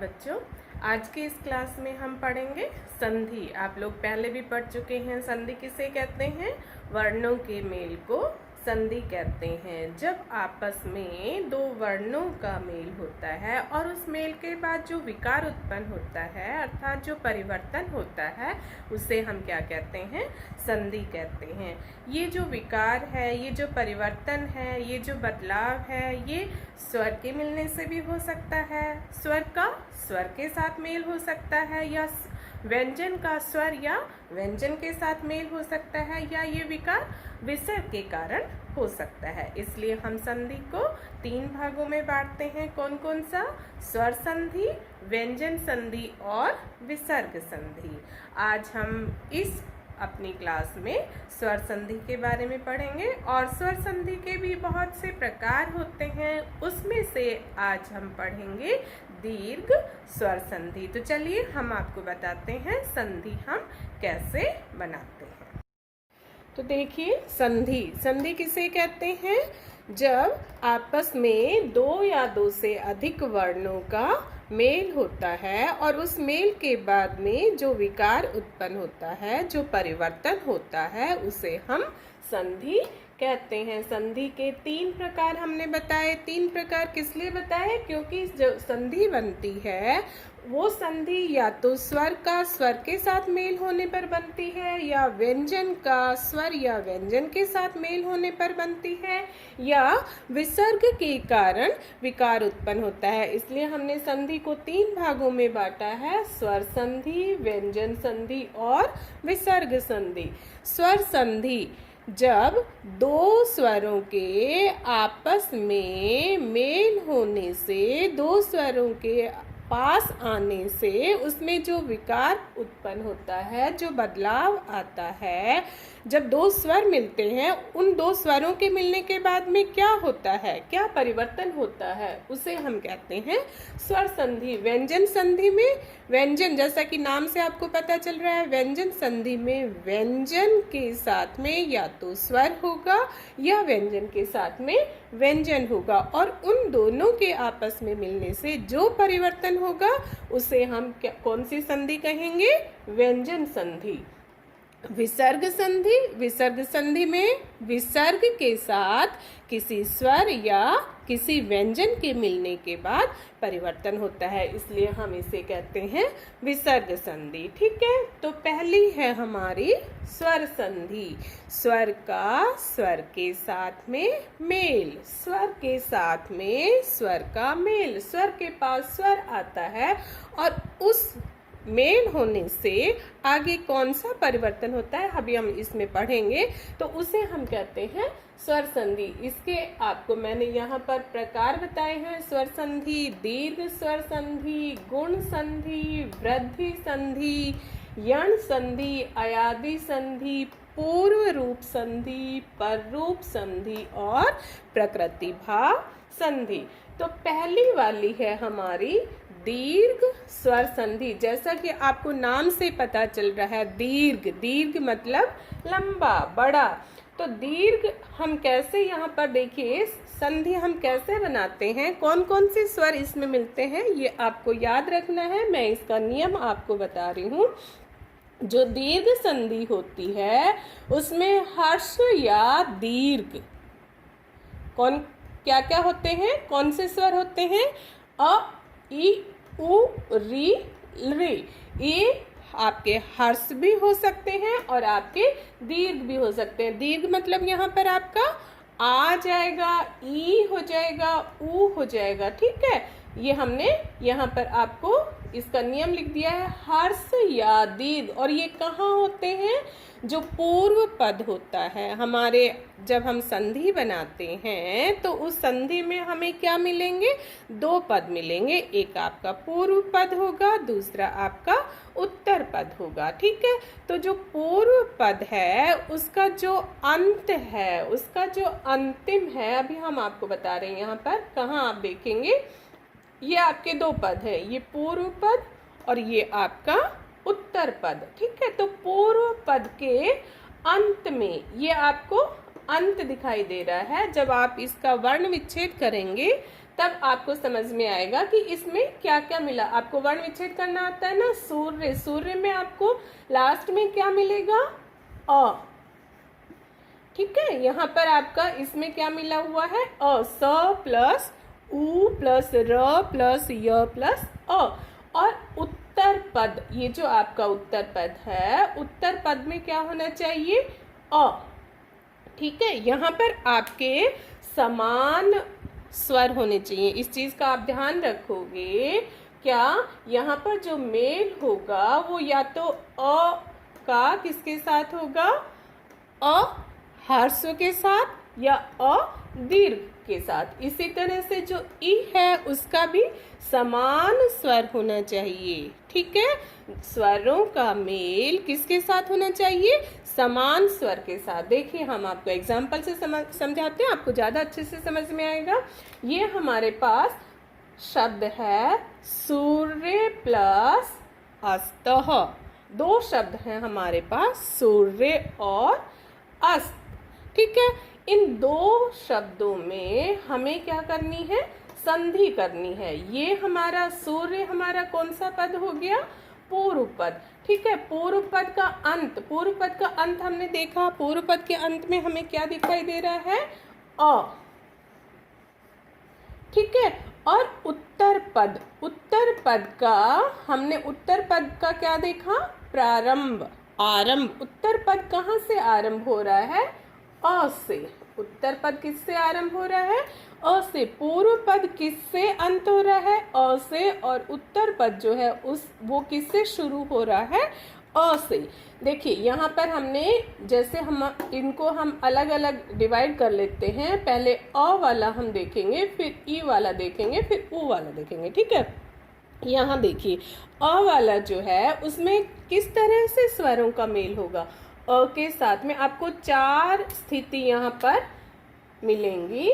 बच्चों, आज की इस क्लास में हम पढ़ेंगे संधि। आप लोग पहले भी पढ़ चुके हैं। संधि किसे कहते हैं? वर्णों के मेल को संधि कहते हैं। जब आपस में दो वर्णों का मेल होता है और उस मेल के बाद जो विकार उत्पन्न होता है अर्थात जो परिवर्तन होता है उसे हम क्या कहते हैं? संधि कहते हैं। ये जो विकार है, ये जो परिवर्तन है, ये जो बदलाव है, ये स्वर के मिलने से भी हो सकता है, स्वर का स्वर के साथ मेल हो सकता है, या व्यंजन का स्वर या व्यंजन के साथ मेल हो सकता है, या ये विकार विसर्ग के कारण हो सकता है। इसलिए हम संधि को 3 भागों में बांटते हैं। कौन कौन सा? स्वर संधि, व्यंजन संधि और विसर्ग संधि। आज हम इस अपनी क्लास में स्वर संधि के बारे में पढ़ेंगे और स्वर संधि के भी बहुत से प्रकार होते हैं। उसमें से आज हम पढ़ेंगे दीर्घ स्वर संधि। तो चलिए हम आपको बताते हैं संधि हम कैसे बनाते हैं। तो देखिए, संधि किसे कहते हैं? जब आपस में दो या दो से अधिक वर्णों का मेल होता है और उस मेल के बाद में जो विकार उत्पन्न होता है, जो परिवर्तन होता है, उसे हम संधि कहते हैं। संधि के 3 प्रकार हमने बताए। 3 प्रकार किस लिए बताए? क्योंकि जो संधि बनती है वो संधि या तो स्वर का स्वर के साथ मेल होने पर बनती है, या व्यंजन का स्वर या व्यंजन के साथ मेल होने पर बनती है, या विसर्ग के कारण विकार उत्पन्न होता है। इसलिए हमने संधि को 3 भागों में बांटा है: स्वर संधि, व्यंजन संधि और विसर्ग संधि। स्वर संधि जब दो स्वरों के आपस में मेल होने से, दो स्वरों के पास आने से उसमें जो विकार उत्पन्न होता है, जो बदलाव आता है, जब दो स्वर मिलते हैं, उन दो स्वरों के मिलने के बाद में क्या होता है, क्या परिवर्तन होता है, उसे हम कहते हैं स्वर संधि। व्यंजन संधि में व्यंजन, जैसा कि नाम से आपको पता चल रहा है, व्यंजन संधि में व्यंजन के साथ में या तो स्वर होगा या व्यंजन के साथ में व्यंजन होगा, और उन दोनों के आपस में मिलने से जो परिवर्तन होगा उसे हम कौन सी संधि कहेंगे? व्यंजन संधि। विसर्ग संधि में विसर्ग के साथ किसी स्वर या किसी व्यंजन के मिलने के बाद परिवर्तन होता है, इसलिए हम इसे कहते हैं विसर्ग संधि। ठीक है, तो पहली है हमारी स्वर संधि। स्वर का स्वर के साथ में मेल, स्वर के साथ में स्वर का मेल, स्वर के पास स्वर आता है और उस मेल होने से आगे कौन सा परिवर्तन होता है अभी हम इसमें पढ़ेंगे, तो उसे हम कहते हैं स्वर संधि। इसके आपको मैंने यहाँ पर प्रकार बताए हैं: स्वर संधि, दीर्घ स्वर संधि, गुण संधि, वृद्धि संधि, यण संधि, अयादि संधि, पूर्व रूप संधि, पर रूप संधि और प्रकृति भाव संधि। तो पहली वाली है हमारी दीर्घ स्वर संधि। जैसा कि आपको नाम से पता चल रहा है, दीर्घ मतलब लंबा, बड़ा। तो दीर्घ हम कैसे, यहाँ पर देखिए संधि हम कैसे बनाते हैं, कौन कौन से स्वर इसमें मिलते हैं, ये आपको याद रखना है। मैं इसका नियम आपको बता रही हूँ। जो दीर्घ संधि होती है उसमें हर्ष या दीर्घ क्या क्या होते हैं, कौन से स्वर होते हैं? अ, ई, उ, री, रे। ये आपके हर्ष भी हो सकते हैं और आपके दीर्घ भी हो सकते हैं। दीर्घ मतलब यहाँ पर आपका आ जाएगा, ई हो जाएगा, ऊ हो जाएगा। ठीक है, ये हमने यहाँ पर आपको इसका नियम लिख दिया है, हर्ष या दीर्घ। और ये कहाँ होते हैं? जो पूर्व पद होता है हमारे, जब हम संधि बनाते हैं तो उस संधि में हमें क्या मिलेंगे? 2 पद मिलेंगे। एक आपका पूर्व पद होगा, दूसरा आपका उत्तर पद होगा। ठीक है, तो जो पूर्व पद है उसका जो अंत है, उसका जो अंतिम है, अभी हम आपको बता रहे हैं यहाँ पर, कहाँ आप देखेंगे, ये आपके 2 पद है, ये पूर्व पद और ये आपका उत्तर पद। ठीक है, तो पूर्व पद के अंत में ये आपको अंत दिखाई दे रहा है। जब आप इसका वर्ण विच्छेद करेंगे तब आपको समझ में आएगा कि इसमें क्या क्या मिला। आपको वर्ण विच्छेद करना आता है ना, सूर्य, सूर्य में आपको लास्ट में क्या मिलेगा, अ, ठीक है। यहाँ पर आपका इसमें क्या मिला हुआ है, अ, स प्लस उ प्लस र प्लस य प्लस अ। और उत्तर पद, ये जो आपका उत्तर पद है, उत्तर पद में क्या होना चाहिए, अ, ठीक है। यहाँ पर आपके समान स्वर होने चाहिए, इस चीज का आप ध्यान रखोगे। क्या यहाँ पर जो मेल होगा वो या तो अ का किसके साथ होगा, अ ह्रस्व के साथ या अ दीर्घ के साथ। इसी तरह से जो ई है उसका भी समान स्वर होना चाहिए, ठीक है। स्वरों का मेल किसके साथ होना चाहिए, समान स्वर के साथ। देखिए हम आपको एग्जाम्पल से समझाते हैं, आपको ज्यादा अच्छे से समझ में आएगा। ये हमारे पास शब्द है सूर्य प्लस अस्तः। दो शब्द हैं हमारे पास, सूर्य और अस्त, ठीक है। इन दो शब्दों में हमें क्या करनी है, संधि करनी है। ये हमारा सूर्य हमारा कौन सा पद हो गया, पूर्व पद, ठीक है। पूर्व पद का अंत, पूर्व पद का अंत हमने देखा, पूर्व पद के अंत में हमें क्या दिखाई दे रहा है, अ, ठीक है। और उत्तर पद, उत्तर पद का हमने उत्तर पद का क्या देखा, प्रारंभ, आरंभ। उत्तर पद कहाँ से आरंभ हो रहा है, अ से। उत्तर पद किससे आरंभ हो रहा है, अ से। पूर्व पद किससे अंत हो रहा है, अ से। और उत्तर पद जो है वो किससे शुरू हो रहा है, अ से। देखिए यहाँ पर हमने जैसे हम इनको हम अलग अलग डिवाइड कर लेते हैं। पहले अ वाला हम देखेंगे, फिर ई वाला देखेंगे, फिर उ वाला देखेंगे, ठीक है। यहाँ देखिए अ वाला जो है उसमें किस तरह से स्वरों का मेल होगा, अ के साथ में आपको चार स्थिति यहाँ पर मिलेंगी।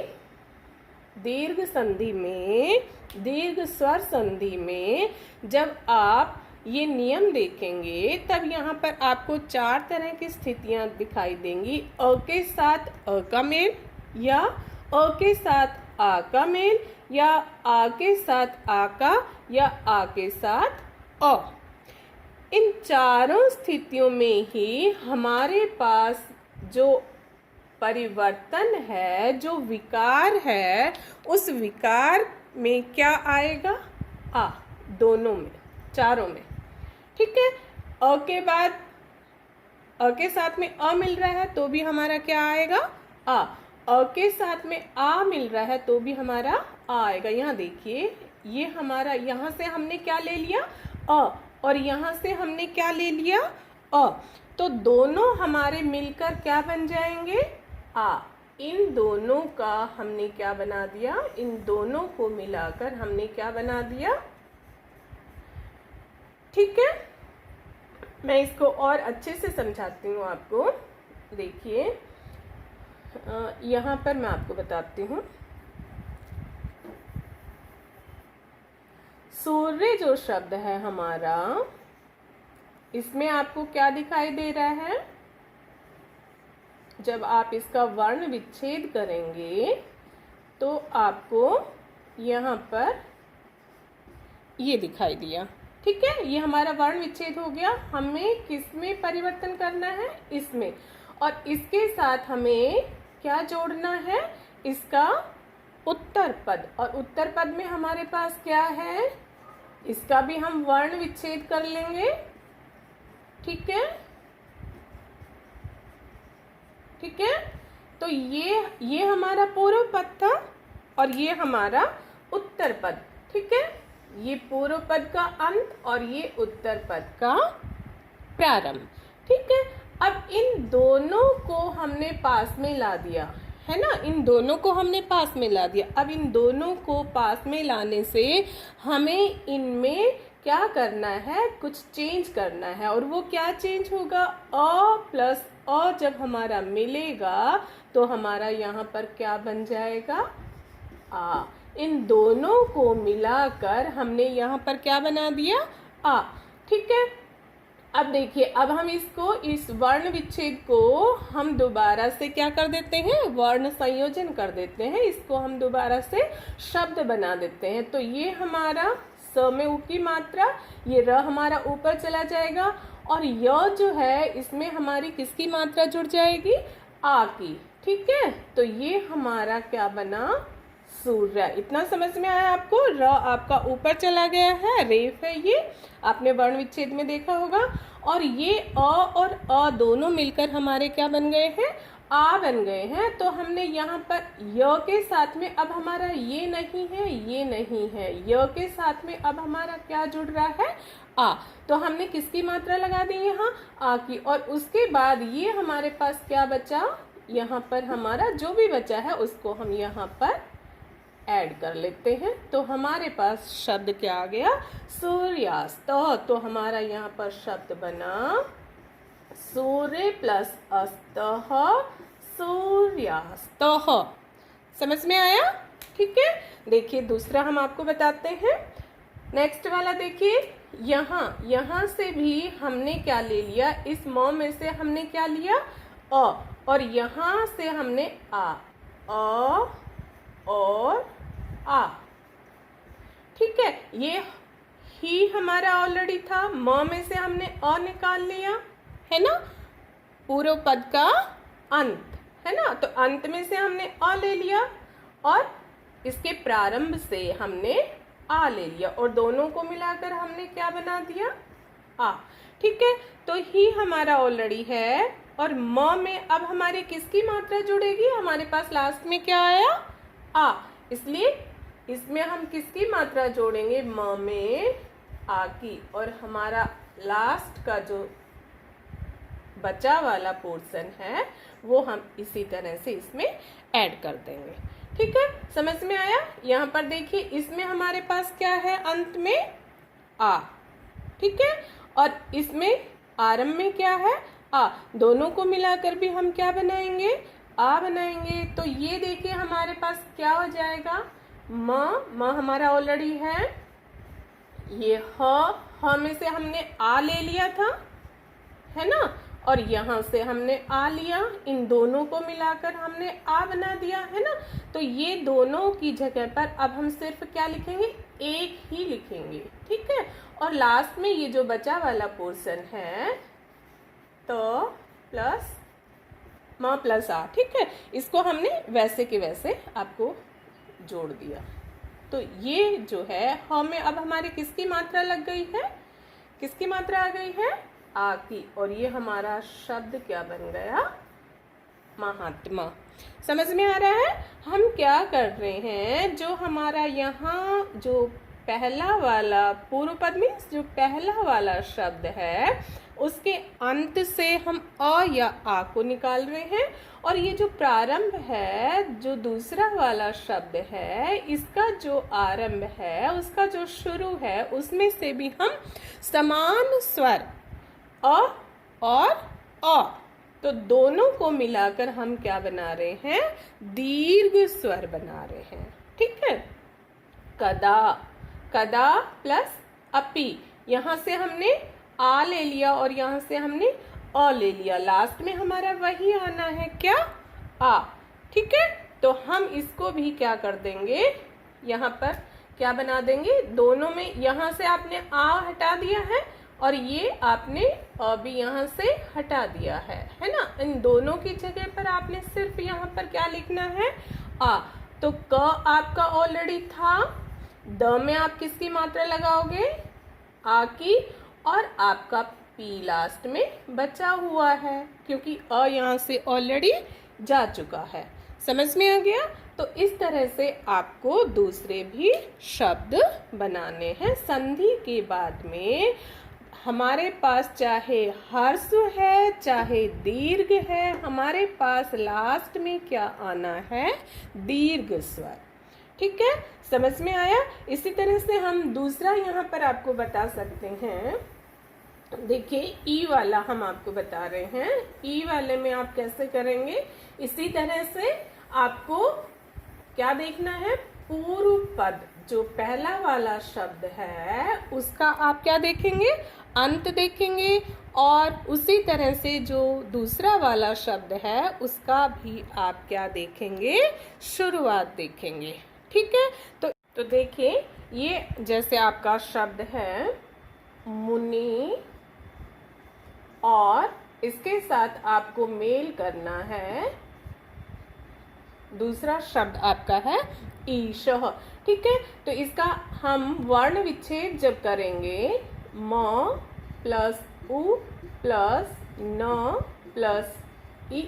दीर्घ संधि में, दीर्घ स्वर संधि में जब आप ये नियम देखेंगे तब यहाँ पर आपको चार तरह की स्थितियां दिखाई देंगी। अ के साथ अ का मेल, या अ के साथ आ का मेल, या आ के साथ आ का, या आ के साथ अ। इन चारों स्थितियों में ही हमारे पास जो परिवर्तन है, जो विकार है, उस विकार में क्या आएगा, आ, दोनों में, चारों में, ठीक है। अ के बाद अ के साथ में अ मिल रहा है तो भी हमारा क्या आएगा, आ। अ के साथ में आ मिल रहा है तो भी हमारा आ आएगा। यहाँ देखिए ये हमारा, यहाँ से हमने क्या ले लिया, अ, और यहाँ से हमने क्या ले लिया, अ। तो दोनों हमारे मिलकर क्या बन जाएंगे, आ। इन दोनों का हमने क्या बना दिया, इन दोनों को मिलाकर हमने क्या बना दिया, ठीक है। मैं इसको और अच्छे से समझाती हूँ आपको। देखिए यहाँ पर मैं आपको बताती हूँ। सूर्य जो शब्द है हमारा, इसमें आपको क्या दिखाई दे रहा है, जब आप इसका वर्ण विच्छेद करेंगे तो आपको यहाँ पर ये दिखाई दिया, ठीक है। ये हमारा वर्ण विच्छेद हो गया। हमें किसमें परिवर्तन करना है, इसमें। और इसके साथ हमें क्या जोड़ना है, इसका उत्तर पद। और उत्तर पद में हमारे पास क्या है, इसका भी हम वर्ण विच्छेद कर लेंगे, ठीक है, ठीक है। तो ये हमारा पूर्व पद था और ये हमारा उत्तर पद, ठीक है। ये पूर्व पद का अंत और ये उत्तर पद का प्रारंभ, ठीक है। अब इन दोनों को हमने पास में ला दिया है ना, इन दोनों को हमने पास में ला दिया। अब इन दोनों को पास में लाने से हमें इनमें क्या करना है, कुछ चेंज करना है। और वो क्या चेंज होगा, अ प्लस अ जब हमारा मिलेगा तो हमारा यहाँ पर क्या बन जाएगा, आ। इन दोनों को मिलाकर हमने यहाँ पर क्या बना दिया, आ, ठीक है। अब देखिए, अब हम इसको, इस वर्ण विच्छेद को हम दोबारा से क्या कर देते हैं, वर्ण संयोजन कर देते हैं, इसको हम दोबारा से शब्द बना देते हैं। तो ये हमारा स में उ की मात्रा, ये र हमारा ऊपर चला जाएगा, और य जो है इसमें हमारी किसकी मात्रा जुड़ जाएगी, आ की। ठीक है, तो ये हमारा क्या बना, सूर्य। इतना समझ में आया आपको। र आपका ऊपर चला गया है, रेफ है ये, आपने वर्ण विच्छेद में देखा होगा। और ये अ और अ दोनों मिलकर हमारे क्या बन गए हैं, आ बन गए हैं। तो हमने यहाँ पर य के साथ में, अब हमारा ये नहीं है, ये नहीं है, य के साथ में अब हमारा क्या जुड़ रहा है, आ। तो हमने किसकी मात्रा लगा दी यहाँ, आ की। और उसके बाद ये हमारे पास क्या बचा, यहाँ पर हमारा जो भी बचा है उसको हम यहाँ पर ऐड कर लेते हैं। तो हमारे पास शब्द क्या आ गया, सूर्यास्त। तो हमारा यहाँ पर शब्द बना सूर्य प्लस अस्तः सूर्यास्त। समझ में आया। ठीक है, देखिए दूसरा हम आपको बताते हैं। नेक्स्ट वाला देखिए, यहाँ से भी हमने क्या ले लिया, इस म में से हमने क्या लिया, अ, और यहाँ से हमने आ, अ और आ। ठीक है, ये ही हमारा ऑलरेडी था, म में से हमने अ निकाल लिया है ना, पूर्व पद का अंत है ना। तो अंत में से हमने अ ले लिया और इसके प्रारंभ से हमने आ ले लिया, और दोनों को मिलाकर हमने क्या बना दिया, आ। ठीक है, तो ही हमारा ऑलरेडी है, और म में अब हमारी किसकी मात्रा जुड़ेगी, हमारे पास लास्ट में क्या आया, आ। इसलिए इसमें हम किसकी मात्रा जोड़ेंगे, म में आ की। और हमारा लास्ट का जो बचा वाला पोर्शन है वो हम इसी तरह से इसमें ऐड कर देंगे। ठीक है, समझ में आया। यहाँ पर देखिए, इसमें हमारे पास क्या है, अंत में आ। ठीक है, और इसमें आरंभ में क्या है, आ। दोनों को मिलाकर भी हम क्या बनाएंगे, आ बनाएंगे। तो ये देखिए हमारे पास क्या हो जाएगा, म हमारा ऑलरेडी है, ये ह में से हमने आ ले लिया था है ना, और यहाँ से हमने आ लिया, इन दोनों को मिलाकर हमने आ बना दिया है ना। तो ये दोनों की जगह पर अब हम सिर्फ क्या लिखेंगे, एक ही लिखेंगे। ठीक है, और लास्ट में ये जो बचा वाला पोर्शन है, तो प्लस म प्लस आ। ठीक है, इसको हमने वैसे के वैसे आपको जोड़ दिया। तो ये जो है हमें अब हमारी किसकी मात्रा लग गई है, किसकी मात्रा आ गई है, आ की। और ये हमारा शब्द क्या बन गया, महात्मा। समझ में आ रहा है। हम क्या कर रहे हैं, जो हमारा यहाँ जो पहला वाला पूर्व पद में जो पहला वाला शब्द है उसके अंत से हम अ या आ को निकाल रहे हैं, और ये जो प्रारंभ है, जो दूसरा वाला शब्द है, इसका जो आरंभ है, उसका जो शुरू है, उसमें से भी हम समान स्वर अ और अ, तो दोनों को मिलाकर हम क्या बना रहे हैं, दीर्घ स्वर बना रहे हैं। ठीक है, कदा, कदा प्लस अपि, यहाँ से हमने आ ले लिया और यहाँ से हमने अ ले लिया, लास्ट में हमारा वही आना है क्या, आ। ठीक है, तो हम इसको भी क्या कर देंगे, यहाँ पर क्या बना देंगे, दोनों में यहाँ से आपने आ हटा दिया है और ये आपने अ भी यहाँ से हटा दिया है ना। इन दोनों की जगह पर आपने सिर्फ यहाँ पर क्या लिखना है, आ। तो क आपका ऑलरेडी था, द में आप किसकी मात्रा लगाओगे, आ की, और आपका पी लास्ट में बचा हुआ है क्योंकि अ यहाँ से ऑलरेडी जा चुका है। समझ में आ गया। तो इस तरह से आपको दूसरे भी शब्द बनाने हैं। संधि के बाद में हमारे पास चाहे ह्रस्व है चाहे दीर्घ है, हमारे पास लास्ट में क्या आना है, दीर्घ स्वर। ठीक है, समझ में आया। इसी तरह से हम दूसरा यहाँ पर आपको बता सकते हैं। देखिए ई वाला हम आपको बता रहे हैं, ई वाले में आप कैसे करेंगे, इसी तरह से आपको क्या देखना है, पूर्व पद जो पहला वाला शब्द है उसका आप क्या देखेंगे, अंत देखेंगे और उसी तरह से जो दूसरा वाला शब्द है उसका भी आप क्या देखेंगे, शुरुआत देखेंगे। ठीक है, तो देखिए ये जैसे आपका शब्द है मुनि और इसके साथ आपको मेल करना है दूसरा शब्द आपका है ईशः। ठीक है, तो इसका हम वर्ण विच्छेद जब करेंगे म प्लस उ प्लस न प्लस ई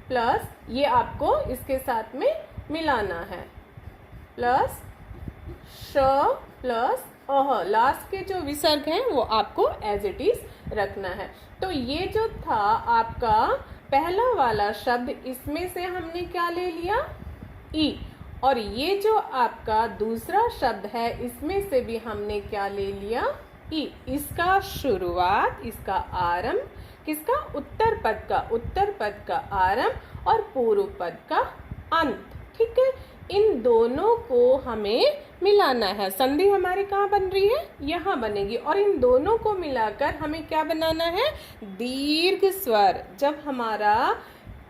प्लस ये आपको इसके साथ में मिलाना है प्लस श प्लस अह, लास्ट के जो विसर्ग हैं वो आपको एज इट इज रखना है। तो ये जो था आपका पहला वाला शब्द, इसमें से हमने क्या ले लिया, ई, और ये जो आपका दूसरा शब्द है इसमें से भी हमने क्या ले लिया, ई। इसका शुरुआत, इसका आरंभ किसका, उत्तर पद का आरंभ और पूर्व पद का अंत। ठीक है, इन दोनों को हमें मिलाना है। संधि हमारे कहाँ बन रही है, यहाँ बनेगी, और इन दोनों को मिलाकर हमें क्या बनाना है, दीर्घ स्वर। जब हमारा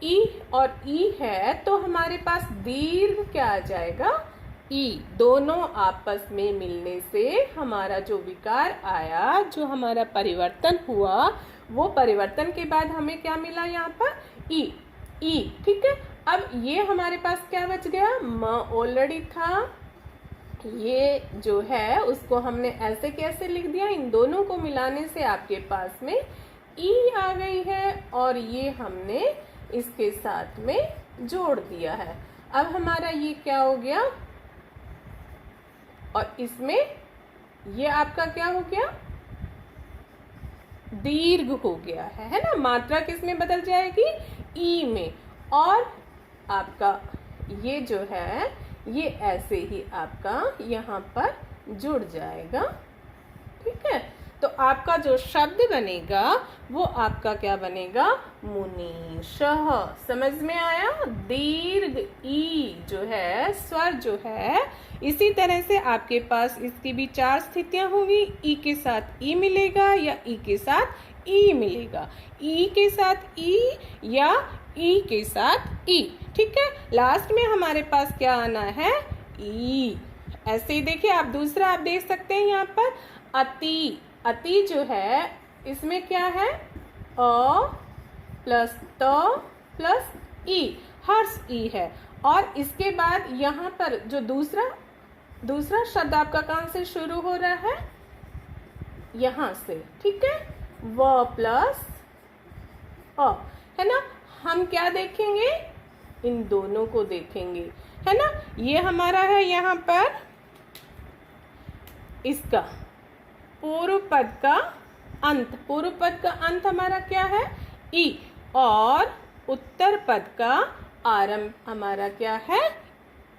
ई और ई है तो हमारे पास दीर्घ क्या आ जाएगा, ई। दोनों आपस में मिलने से हमारा जो विकार आया, जो हमारा परिवर्तन हुआ, वो परिवर्तन के बाद हमें क्या मिला यहाँ पर, ई, ई। ठीक है, अब ये हमारे पास क्या बच गया, म ऑलरेडी था, ये जो है उसको हमने ऐसे कैसे लिख दिया, इन दोनों को मिलाने से आपके पास में ई आ गई है और ये हमने इसके साथ में जोड़ दिया है। अब हमारा ये क्या हो गया, और इसमें ये आपका क्या हो गया, दीर्घ हो गया है ना। मात्रा किस में बदल जाएगी, ई में, और आपका ये जो है ये ऐसे ही आपका यहाँ पर जुड़ जाएगा। ठीक है, तो आपका जो शब्द बनेगा वो आपका क्या बनेगा, मुनीशः। समझ में आया, दीर्घ ई जो है, स्वर जो है, इसी तरह से आपके पास इसकी भी 4 स्थितियां होंगी। ई के साथ ई मिलेगा या ई के साथ ई मिलेगा, ई के साथ ई या ई के साथ ई। ठीक है, लास्ट में हमारे पास क्या आना है, ई। ऐसे ही देखिए, आप दूसरा आप देख सकते हैं यहाँ पर अति। अति जो है इसमें क्या है, अ प्लस त प्लस ई, हर्ष ई है, और इसके बाद यहाँ पर जो दूसरा शब्द आपका कहाँ से शुरू हो रहा है, यहाँ से। ठीक है, व प्लस अ, है ना। हम क्या देखेंगे, इन दोनों को देखेंगे, है ना। ये हमारा है यहाँ पर इसका पूर्व पद का अंत, पूर्व पद का अंत हमारा क्या है, ई, और उत्तर पद का आरंभ हमारा क्या है,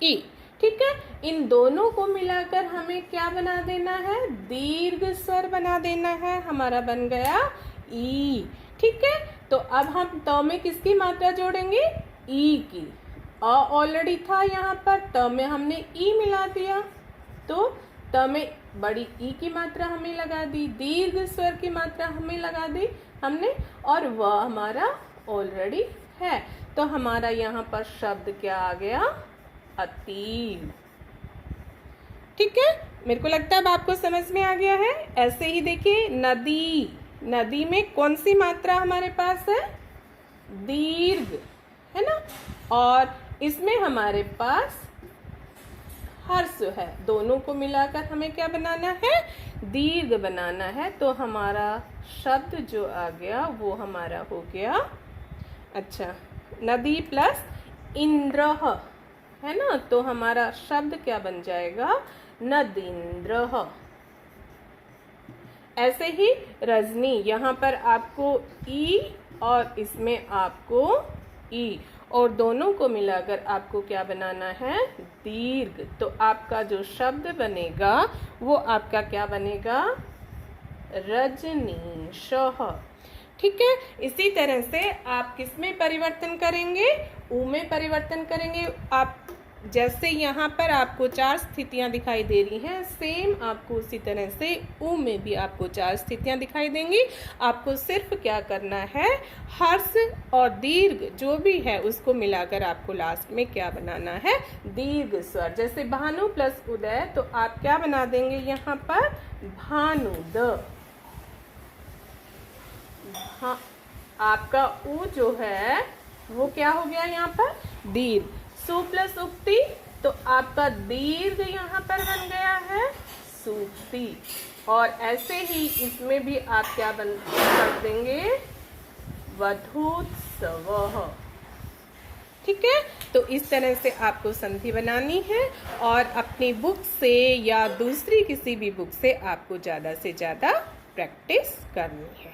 ई। ठीक है, इन दोनों को मिलाकर हमें क्या बना देना है, दीर्घ स्वर बना देना है, हमारा बन गया ई। ठीक है, तो अब हम त में किसकी मात्रा जोड़ेंगे, ई की। अ ऑलरेडी था यहाँ पर, त में हमने ई मिला दिया, तो त में बड़ी ई की मात्रा हमें लगा दी, दीर्घ स्वर की मात्रा हमें लगा दी हमने, और वह हमारा ऑलरेडी है, तो हमारा यहाँ पर शब्द क्या आ गया, अति। ठीक है, मेरे को लगता है अब आपको समझ में आ गया है। ऐसे ही देखिए नदी, नदी में कौन सी मात्रा हमारे पास है, दीर्घ, है ना, और इसमें हमारे पास हर्ष है। दोनों को मिलाकर हमें क्या बनाना है, दीर्घ बनाना है। तो हमारा शब्द जो आ गया वो हमारा हो गया, अच्छा, नदी प्लस इंद्रः, है ना, तो हमारा शब्द क्या बन जाएगा, नदींद्रः। ऐसे ही रजनी, यहाँ पर आपको ई और इसमें आपको ई, और दोनों को मिलाकर आपको क्या बनाना है, दीर्घ। तो आपका जो शब्द बनेगा वो आपका क्या बनेगा, रजनीशः। ठीक है, इसी तरह से आप किस में परिवर्तन करेंगे, ऊ में परिवर्तन करेंगे। आप जैसे यहाँ पर आपको 4 स्थितियाँ दिखाई दे रही हैं, सेम आपको उसी तरह से ऊ में भी आपको 4 स्थितियाँ दिखाई देंगी। आपको सिर्फ क्या करना है, हर्ष और दीर्घ जो भी है उसको मिलाकर आपको लास्ट में क्या बनाना है, दीर्घ स्वर। जैसे भानु प्लस उदय, तो आप क्या बना देंगे यहाँ पर, भानुद। हाँ, आपका ऊ जो है वो क्या हो गया यहाँ पर, दीर्घ। सु प्लस उक्ति, तो आपका दीर्घ यहाँ पर बन गया है सूक्ति। और ऐसे ही इसमें भी आप क्या कर देंगे, वधूत्सवः। ठीक है, तो इस तरह से आपको संधि बनानी है और अपनी बुक से या दूसरी किसी भी बुक से आपको ज़्यादा से ज़्यादा प्रैक्टिस करनी है।